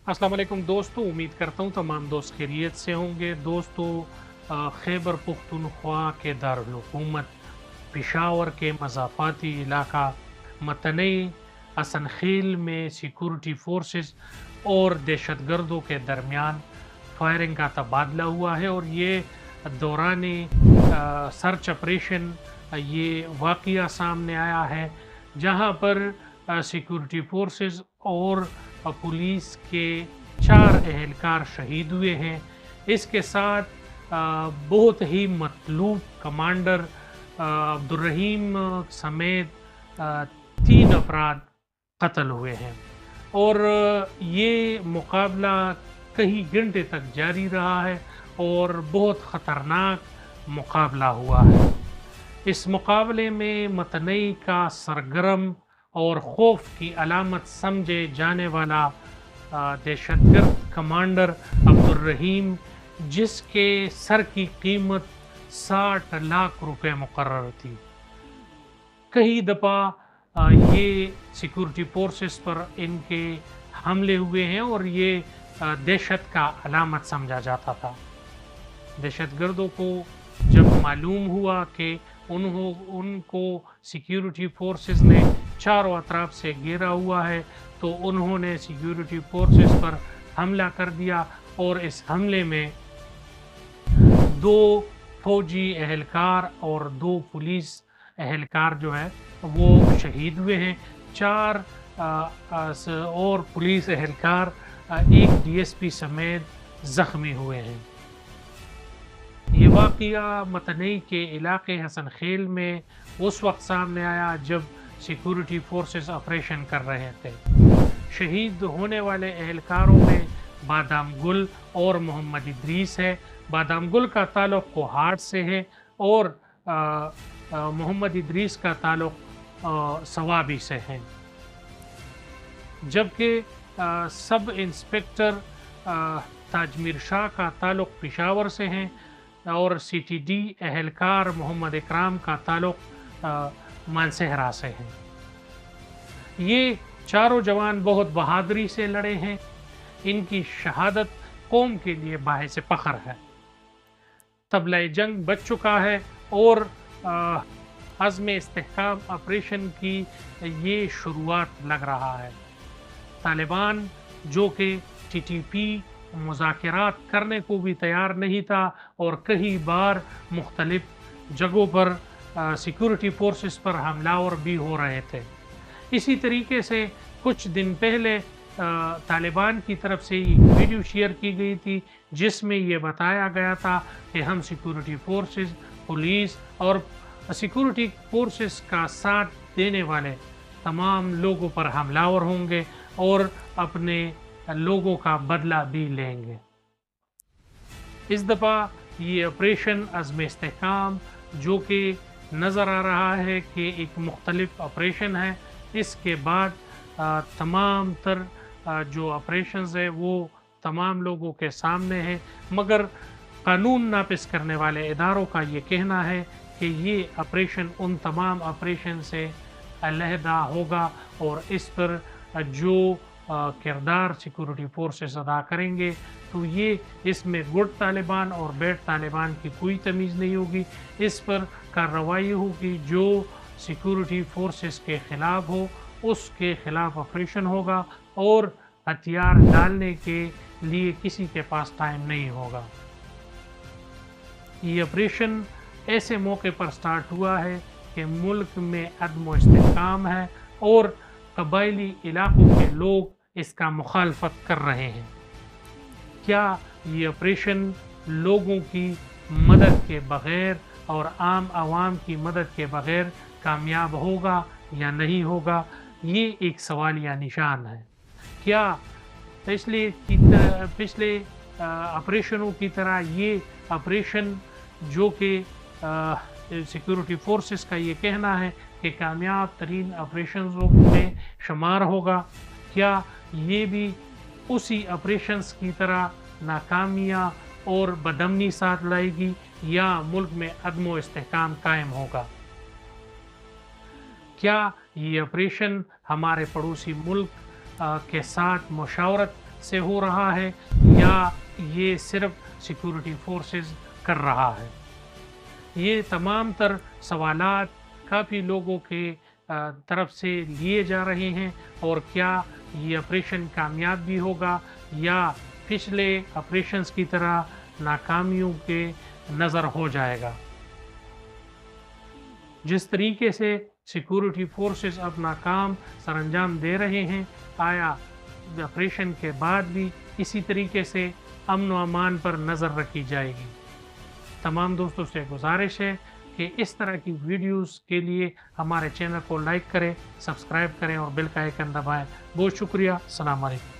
अस्सलाम वालेकुम दोस्तों, उम्मीद करता हूँ तमाम दोस्त खैरियत से होंगे। दोस्तों, खैबर पुख्तूनख्वा के दारुल हुकूमत पेशावर के मज़ाफ़ाती इलाका मतनई असनखील में सिक्योरिटी फोर्सेस और दहशतगर्दों के दरमियान फायरिंग का तबादला हुआ है और ये दौरान सर्च ऑपरेशन ये वाक़या सामने आया है, जहां पर सिक्योरिटी फोर्सेस और पुलिस के 4 एहलकार शहीद हुए हैं। इसके साथ बहुत ही मतलूब कमांडर अब्दुर्रहीम समेत 3 अफराद कत्ल हुए हैं और ये मुकाबला कई घंटे तक जारी रहा है और बहुत ख़तरनाक मुकाबला हुआ है। इस मुकाबले में मतनई का सरगर्म और खौफ की अलामत समझे जाने वाला दहशतगर्द कमांडर अब्दुर्रहीम, जिसके सर की कीमत 60 लाख रुपए मुकर्रर थी, कई दफ़ा ये सिक्योरिटी फोर्सेस पर इनके हमले हुए हैं और ये दहशत का अलामत समझा जाता था। दहशतगर्दों को जब मालूम हुआ कि उनको सिक्योरिटी फोर्सेस ने चारों अतराफ से घेरा हुआ है, तो उन्होंने सिक्योरिटी फोर्सेस पर हमला कर दिया और इस हमले में 2 फौजी एहलकार और 2 पुलिस एहलकार जो है वो शहीद हुए हैं। 4 और पुलिस एहलकार, 1 डीएसपी समेत ज़ख्मी हुए हैं। ये वाक़या मतनई के इलाके हसन खेल में उस वक्त सामने आया जब सिक्योरिटी फोर्सेस ऑपरेशन कर रहे थे। शहीद होने वाले एहलकारों में बादाम गुल और मोहम्मद इदरीस है। बादाम गुल का ताल्लुक़ कोहाट से है और मोहम्मद इदरीस का ताल्लुक़ सवाबी से है, जबकि सब इंस्पेक्टर ताजमीर शाह का ताल्लुक़ पेशावर से है और सीटीडी एहलकार मोहम्मद इकराम का ताल्लुक़ मानसहरा से है। ये चारों जवान बहुत बहादुरी से लड़े हैं। इनकी शहादत कौम के लिए बाइस फ़ख्र है। तबला जंग बज चुका है और अज़्म इस्तेहकाम ऑपरेशन की ये शुरुआत लग रहा है। तालिबान, जो कि टीटीपी मुज़ाकरात करने को भी तैयार नहीं था और कई बार मुख्तलिफ जगहों पर सिक्योरिटी फोर्सेस पर हमलावर भी हो रहे थे। इसी तरीके से कुछ दिन पहले तालिबान की तरफ से एक वीडियो शेयर की गई थी, जिसमें ये बताया गया था कि हम सिक्योरिटी फोर्सेस, पुलिस और सिक्योरिटी फोर्सेस का साथ देने वाले तमाम लोगों पर हमलावर होंगे और अपने लोगों का बदला भी लेंगे। इस दफ़ा ये ऑपरेशन अज़्म इस्तेहकाम, जो कि नज़र आ रहा है कि एक मुख्तलिफ ऑपरेशन है, इसके बाद तमाम तर जो ऑपरेशंस है वो तमाम लोगों के सामने है, मगर कानून नाफिज करने वाले इदारों का ये कहना है कि ये ऑपरेशन उन तमाम ऑपरेशन से अलहदा होगा और इस पर जो किरदार सिक्योरिटी फोर्सेस अदा करेंगे, तो ये इसमें गुड तालिबान और बैड तालिबान की कोई तमीज़ नहीं होगी। इस पर कार्रवाई होगी, जो सिक्योरिटी फोर्सेस के ख़िलाफ़ हो उसके ख़िलाफ़ ऑपरेशन होगा और हथियार डालने के लिए किसी के पास टाइम नहीं होगा। ये ऑपरेशन ऐसे मौके पर स्टार्ट हुआ है कि मुल्क में अदम इस्तेहकाम है और कबायली इलाकों के लोग इसका मुखालफत कर रहे हैं। क्या ये ऑपरेशन लोगों की मदद के बग़ैर और आम आवाम की मदद के बग़ैर कामयाब होगा या नहीं होगा, ये एक सवालिया निशान है। क्या पिछले ऑपरेशनों की तरह ये ऑपरेशन, जो कि सिक्योरिटी फोर्सेस का ये कहना है कि कामयाब तरीन ऑपरेशंस में शुमार होगा, क्या ये भी उसी ऑपरेशंस की तरह नाकामियाँ और बदअमनी साथ लाएगी या मुल्क में अदम इस्तेहकाम कायम होगा? क्या ये ऑपरेशन हमारे पड़ोसी मुल्क के साथ मुशावरत سے ہو رہا ہے یا یہ صرف سیکورٹی فورسز کر رہا ہے؟ یہ تمام تر سوالات کافی لوگوں کے طرف سے لیے جا رہے ہیں، اور کیا یہ آپریشن کامیاب بھی ہوگا یا پچھلے آپریشنز کی طرح ناکامیوں کے نظر ہو جائے گا؟ جس طریقے سے سیکورٹی فورسز اپنا کام سر انجام دے رہے ہیں، آیا آپریشن کے بعد بھی اسی طریقے سے امن و امان پر نظر رکھی جائے گی؟ تمام دوستوں سے گزارش ہے کہ اس طرح کی ویڈیوز کے لیے ہمارے چینل کو لائک کریں، سبسکرائب کریں اور بیل کا آئیکن دبائیں۔ بہت شکریہ، السلام علیکم۔